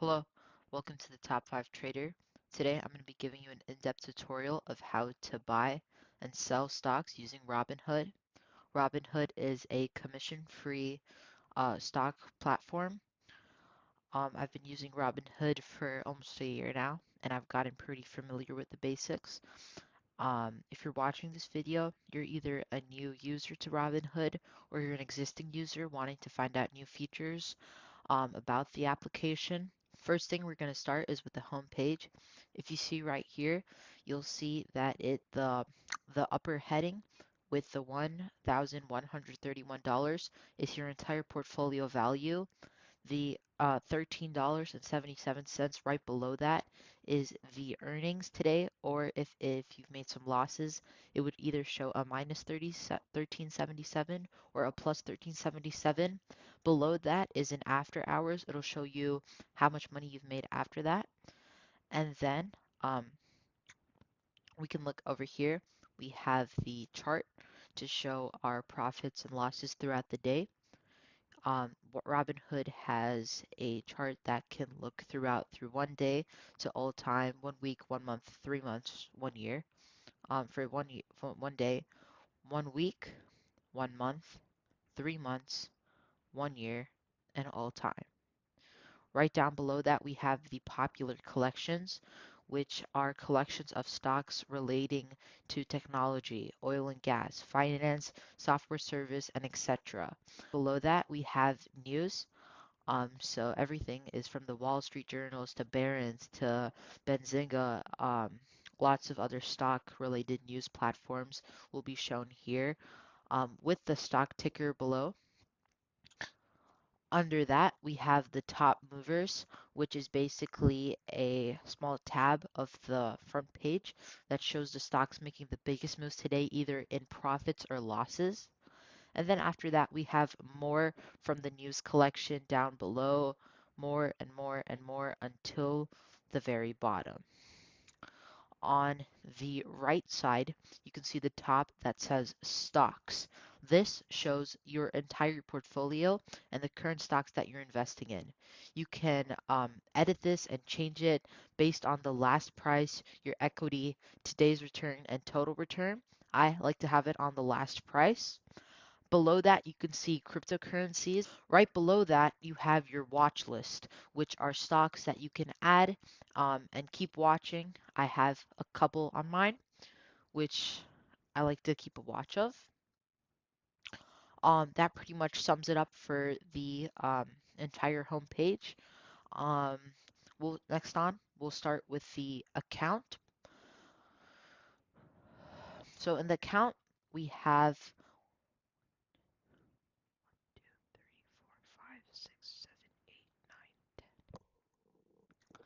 Hello, welcome to the Top 5 Trader. Today I'm going to be giving you an in-depth tutorial of how to buy and sell stocks using Robinhood. Robinhood is a commission-free stock platform. I've been using Robinhood for almost a year now, and I've gotten pretty familiar with the basics. If you're watching this video, you're either a new user to Robinhood or you're an existing user wanting to find out new features about the application. First thing we're going to start is with the home page. If you see right here, you'll see that the upper heading with the $1,131 is your entire portfolio value. The $13.77 right below that is the earnings today, or if you've made some losses, it would either show a minus 1377 or a plus 1377. Below that is in after hours. It'll show you how much money you've made after that. And then um, we can look over here. We have the chart to show our profits and losses throughout the day. Robinhood has a chart that can look through one day to all time, 1 week, 1 month, 3 months, 1 year. For 1 day, 1 week, 1 month, 3 months, 1 year, and all time. Right down below that, we have the popular collections, which are collections of stocks relating to technology, oil and gas, finance, software service, and etc. Below that, we have news. So everything is from the Wall Street Journals to Barron's to Benzinga. Lots of other stock related news platforms will be shown here with the stock ticker below. Under that, we have the top movers, which is basically a small tab of the front page that shows the stocks making the biggest moves today, either in profits or losses. And then after that, we have more from the news collection down below, more and more and more until the very bottom. On the right side, you can see the top that says stocks. This shows your entire portfolio and the current stocks that you're investing in. You can edit this and change it based on the last price, your equity, today's return, and total return. I like to have it on the last price. Below that, you can see cryptocurrencies. Right below that, you have your watch list, which are stocks that you can add and keep watching. I have a couple on mine, which I like to keep a watch of. That pretty much sums it up for the entire homepage. Um, we'll start with the account. So in the account, we have 2, 3, 4, 5, 6, 7, 8, 9.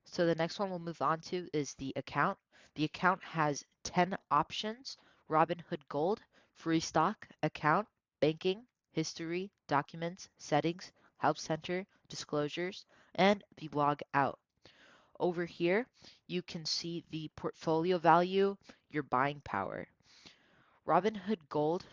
So the next one we'll move on to is the account. The account has 10 options: Robinhood Gold, free stock, account, banking, history, documents, settings, help center, disclosures, and the log out. Over here, you can see the portfolio value, your buying power. Robinhood Gold,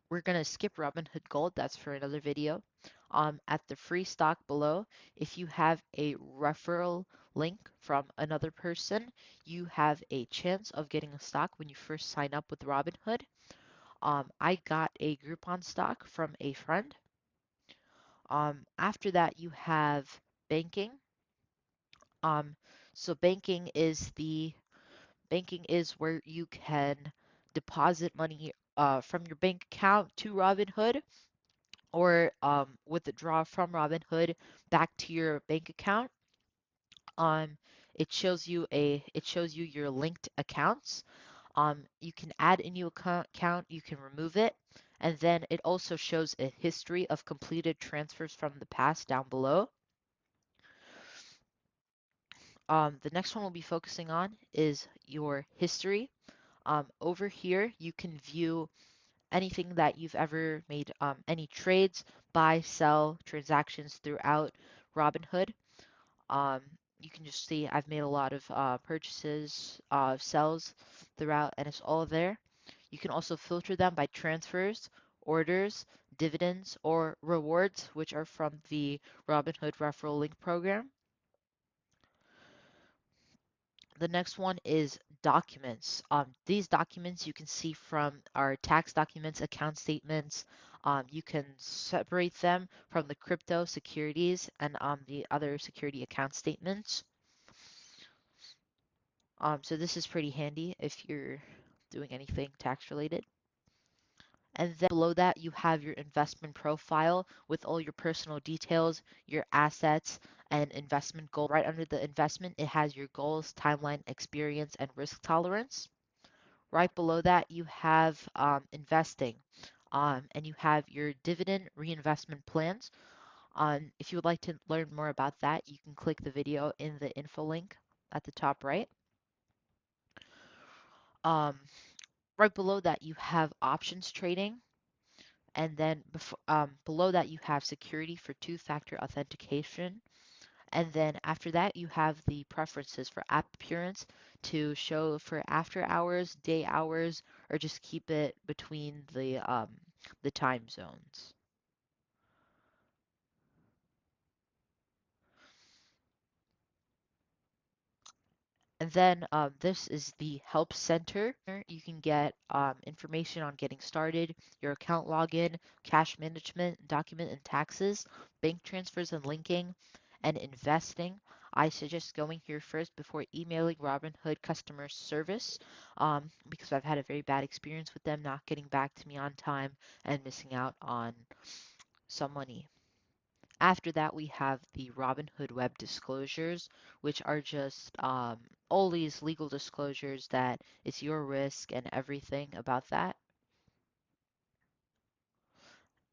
we're going to skip Robinhood Gold. That's for another video. At the free stock below, if you have a referral link from another person, you have a chance of getting a stock when you first sign up with Robinhood. I got a Groupon stock from a friend. After that, you have banking. Um, so banking is where you can deposit money from your bank account to Robinhood or withdraw from Robinhood back to your bank account. Um, it shows you your linked accounts. You can add a new account, you can remove it, and then it also shows a history of completed transfers from the past down below. The next one we'll be focusing on is your history. Over here, you can view anything that you've ever made, any trades, buy, sell, transactions throughout Robinhood. Um, you can just see I've made a lot of purchases, sells throughout, and it's all there. You can also filter them by transfers orders, dividends, or rewards, which are from the Robinhood referral link program. The next one is documents. These documents you can see from our tax documents, account statements. You can separate them from the crypto securities and the other security account statements. So this is pretty handy if you're doing anything tax related. And then below that, you have your investment profile with all your personal details, your assets, and investment goal. Right under the investment, it has your goals, timeline, experience, and risk tolerance. Right below that, you have investing, and you have your dividend reinvestment plans. If you would like to learn more about that, you can click the video in the info link at the top right. Um, right below that, you have options trading. And then below that, you have security for two-factor authentication. And then after that, you have the preferences for app appearance to show for after hours, day hours, or just keep it between the time zones. And then this is the Help Center. You can get information on getting started, your account login, cash management, document and taxes, bank transfers and linking, and investing. I suggest going here first before emailing Robinhood customer service because I've had a very bad experience with them not getting back to me on time and missing out on some money. After that, we have the Robinhood web disclosures, which are just all these legal disclosures that it's your risk and everything about that.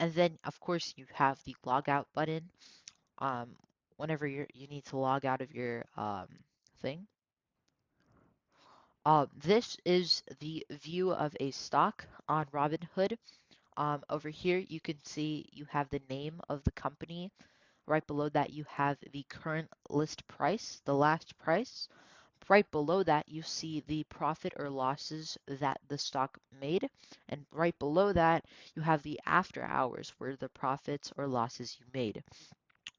And then, of course, you have the logout button um, whenever you need to log out of your thing. This is the view of a stock on Robinhood. Over here, you can see you have the name of the company. Right below that, you have the current list price, the last price. Right below that, you see the profit or losses that the stock made. And right below that, you have the after hours where the profits or losses you made.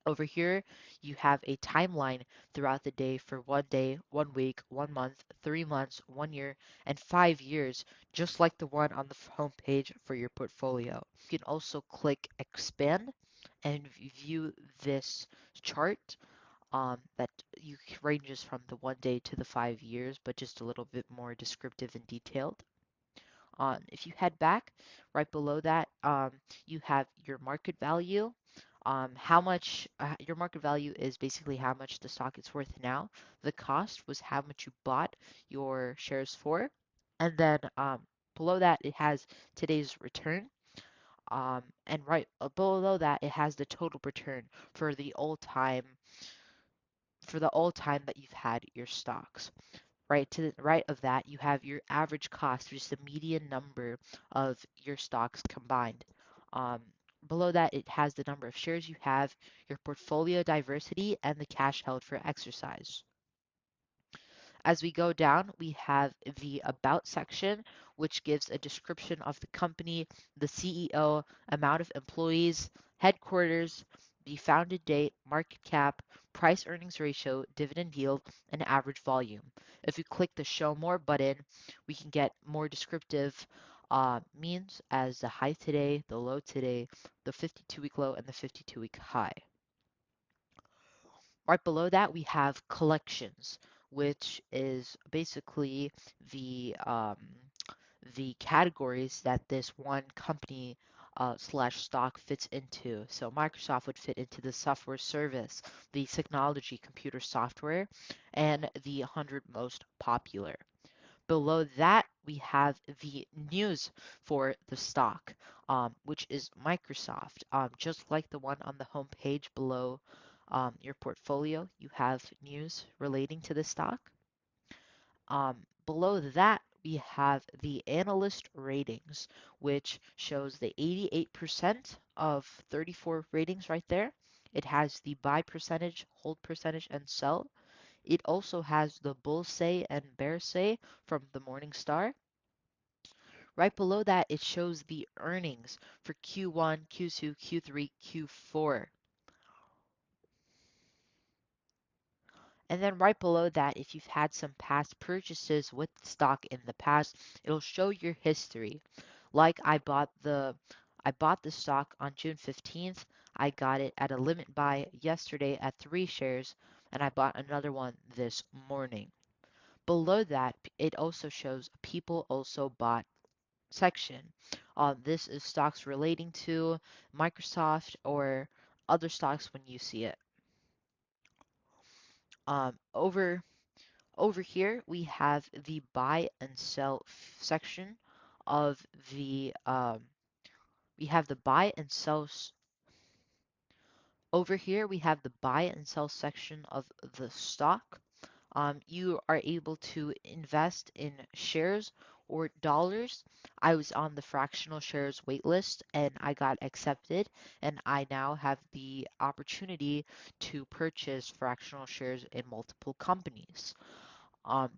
Over here, you have a timeline throughout the day, 1 week, 1 month, 3 months, 1 year, and 5 years, just like the one on the home page for your portfolio. You can also click expand and view this chart that you ranges from the 1 day to the 5 years, but just a little bit more descriptive and detailed. If you head back, right below that, you have your market value. How much your market value is basically how much the stock is worth now. The cost was how much you bought your shares for. And then below that, it has today's return. And right below that, it has the total return for the all time that you've had your stocks. Right to the right of that, you have your average cost, which is the median number of your stocks combined. Um, Below that, it has the number of shares you have, your portfolio diversity, and the cash held for exercise. As we go down, we have the About section, which gives a description of the company, the CEO, amount of employees, headquarters, the founded date, market cap, price earnings ratio, dividend yield, and average volume. If you click the Show More button, we can get more descriptive means as the high today, the low today, the 52-week low, and the 52-week high. Right below that, we have collections, which is basically the categories that this one company slash stock fits into. So Microsoft would fit into the software service, the technology computer software, and the 100 most popular. Below that, we have the news for the stock, which is Microsoft. Just like the one on the home page below your portfolio, you have news relating to the stock. Below that, we have the analyst ratings, which shows the 88% of 34 ratings right there. It has the buy percentage, hold percentage, and sell. It also has the bull say and bear say from the Morning Star. Right below that, it shows the earnings for Q1, Q2, Q3, Q4. And then right below that, if you've had some past purchases with the stock in the past, it'll show your history. Like I bought the stock on June 15th. I got it at a limit buy yesterday at 3 shares, and I bought another one this morning. Below that, it also shows people also bought section. This is stocks relating to Microsoft or other stocks when you see it. Um, over Over here, we have the buy and sell section of the we have the buy and sell over here we have the buy and sell section of the stock. You are able to invest in shares or dollars. I was on the fractional shares waitlist and I got accepted, and I now have the opportunity to purchase fractional shares in multiple companies.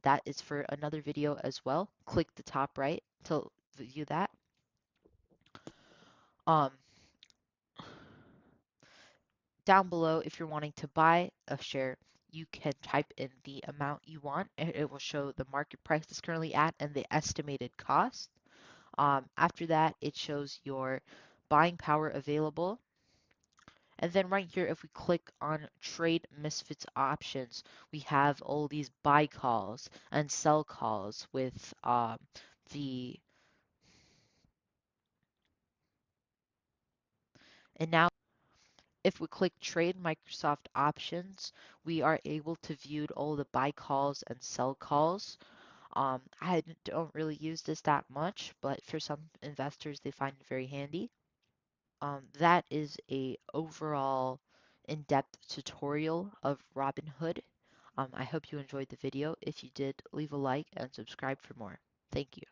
That is for another video as well. Click the top right to view that. Um, Down below, if you're wanting to buy a share, you can type in the amount you want, and it will show the market price it's currently at and the estimated cost. After that, it shows your buying power available. And then right here, if we click on Trade Misfits options, we have all these buy calls and sell calls with the and now if we click Trade Microsoft Options, we are able to view all the buy calls and sell calls. I don't really use this that much, but for some investors, they find it very handy. That is a overall in-depth tutorial of Robinhood. I hope you enjoyed the video. If you did, leave a like and subscribe for more. Thank you.